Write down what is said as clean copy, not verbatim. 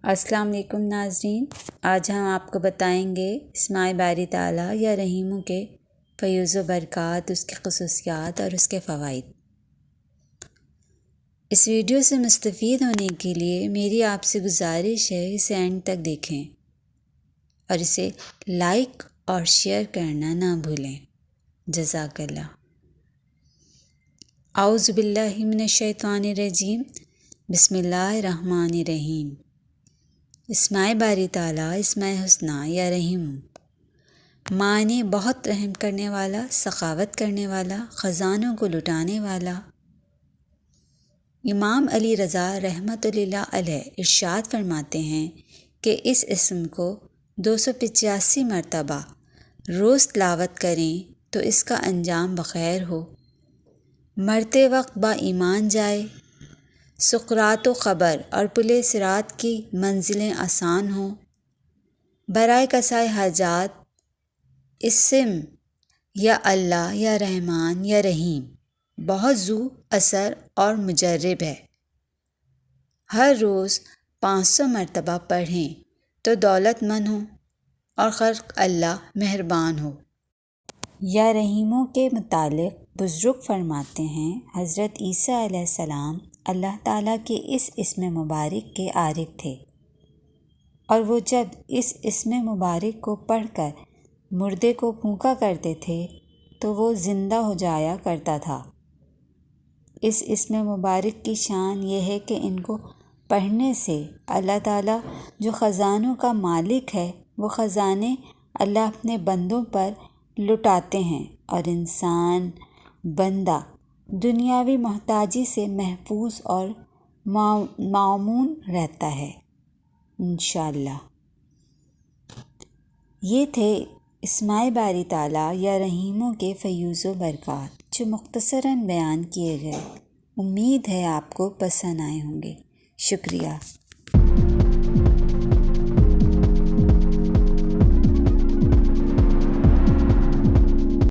السلام علیکم ناظرین، آج ہم آپ کو بتائیں گے اسماء باری تعالیٰ یا رحیموں کے فیوز و برکات، اس کی خصوصیات اور اس کے فوائد۔ اس ویڈیو سے مستفید ہونے کے لیے میری آپ سے گزارش ہے اسے اینڈ تک دیکھیں اور اسے لائک اور شیئر کرنا نہ بھولیں۔ جزاک اللہ۔ اعوذ باللہ من الشیطان الرجیم، بسم اللہ الرحمن الرحیم۔ اسماء باری تعالیٰ، اسماء حسنہ یا رحیم، معنی بہت رحم کرنے والا، سخاوت کرنے والا، خزانوں کو لٹانے والا۔ امام علی رضا رحمۃ اللہ علیہ ارشاد فرماتے ہیں کہ اس اسم کو 285 مرتبہ روز تلاوت کریں تو اس کا انجام بخیر ہو، مرتے وقت با ایمان جائے، سکرات و قبر اور پل صراط کی منزلیں آسان ہوں، برائے قضائے حاجات اسم یا اللہ یا رحمان یا رحیم بہت ذو اثر اور مجرب ہے۔ ہر روز 500 مرتبہ پڑھیں تو دولت مند ہوں اور خلق اللہ مہربان ہو۔ یا رحیموں کے متعلق بزرگ فرماتے ہیں، حضرت عیسیٰ علیہ السلام اللہ تعالیٰ کے اس اسم مبارک کے عارف تھے، اور وہ جب اس اسم مبارک کو پڑھ کر مردے کو پھونکا کرتے تھے تو وہ زندہ ہو جایا کرتا تھا۔ اس اسم مبارک کی شان یہ ہے کہ ان کو پڑھنے سے اللہ تعالیٰ جو خزانوں کا مالک ہے، وہ خزانے اللہ اپنے بندوں پر لٹاتے ہیں اور انسان بندہ دنیاوی محتاجی سے محفوظ اور مامون رہتا ہے انشاءاللہ۔ یہ تھے اسماء باری تعالیٰ یا رحیموں کے فیوز و برکات جو مختصراً بیان کیے گئے۔ امید ہے آپ کو پسند آئے ہوں گے۔ شکریہ۔